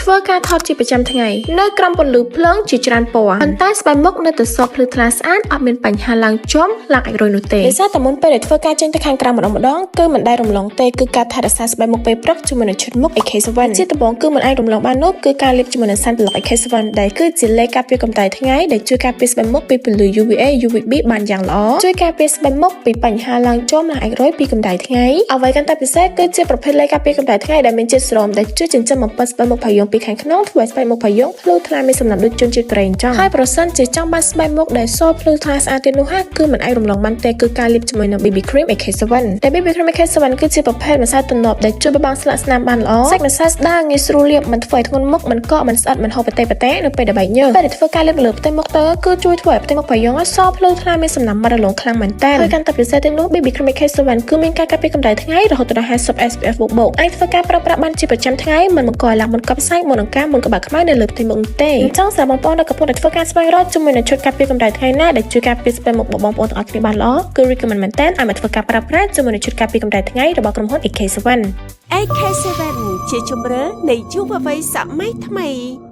ធ្វើការថតជាប្រចាំថ្ងៃនៅក្រោមពន្លឺភ្លើងជាច្រើនពណ៌ប៉ុន្តែស្បែកមុខនៅតែសភ្លឺថ្លាស្អាតអត់មានបញ្ហាឡើងចំឡើងអាចរុយនោះទេដោយសារតែមុនពេលដែលធ្វើការចេញទៅខាងក្រៅម្ដងគឺមិនដែលរំលងទេគឺការថែរក្សាស្បែកមុខពេលព្រឹកជាមួយនឹងឈុតមុខ AK7 ជាដំបូងគឺមិនអាចរំលងបាននោះគឺការលាបជាមួយនឹងសាំប្លុក AK7 ដែលគឺជាលេខការពារកម្ដៅថ្ងៃដែលជួយការពារស្បែកមុខពីពន្លឺ UVA UVB បានយ៉ាងល្អជួយការពារស្បែកមុខពីបញ្ហាឡើងចំឡើងអាចរុយពីកម្ដៅថ្ងៃអ្វីកាន់តែពិសេសគឺជាប្រភេទលេខការពារកម្ដៅថ្ងៃដែលមានជាតិស្រោមដែលជួយចិញ្ចឹមបំពេញស្បែកមុខផាយុងពីខាងក្នុងធ្វើឲ្យស្បែកមុខផាយុងភ្លឺថ្លាមានសំណើមដូចជនជាតិកូរ៉េអញ្ចឹងហើយប្រសិនជាចង់បានស្បែកមុខដែលសភ្លឺថ្លាស្អាតទៀតនោះហាគឺមិនអាចរំលងបានទេគឺការលាបជាមួយនឹង BB Cream AK7 តែ BB Cream AK7 គឺជាប្រភេទម្សៅទំនប់ដែលជួយបំបាំងស្លាកស្នាមបានល្អសាច់ម្សៅស្ដើងងាយស្រួលលាបមិនធ្វើឲ្យធ្ងន់មុខមិនកកមិនស្អិតមិនហូរប្រទេសនៅពេលដែលបែកញើសពេលដែលធ្វើការលាបលើផ្ទៃមុខទៅគឺជួយធ្វើឲ្យផ្ទៃមុខផាយុងសភ្លឺថ្លាមានសំណើមរលោងខ្លាំងមែនតើហើយកាន់តែពិសេសទៅនោះ BB Cream AK7 គឺមានការការពារកម្ដៅថ្ងៃរហូតដល់50 SPF បូកអាចធ្វើការប្រើប្រាស់បានជាប្រចាំថ្ងៃមិនបង្កឲ្យឡើងមុនកប់សាច់មុនអង្ការមុនក្បាលខ្មៅនៅលើផ្ទៃមុខទេអញ្ចឹងសម្រាប់បងប្អូនដែលកំពុងតែធ្វើការស្វែងរកជាមួយនឹងឈុតការពារកម្ដៅថ្ងៃណាដែលជួយការពារស្បែកមុខបងប្អូនទាំងអស់គ្នាបានល្អគឺ recommend មែនតើឲ្យមកធ្វើការប្រើប្រាស់ជាមួយនឹងឈុតការពារកម្ដៅថ្ងៃរបស់ក្រុមហ៊ុន AK7 AK7 ជាជម្រើសនៃយុវវ័យសម័យថ្មី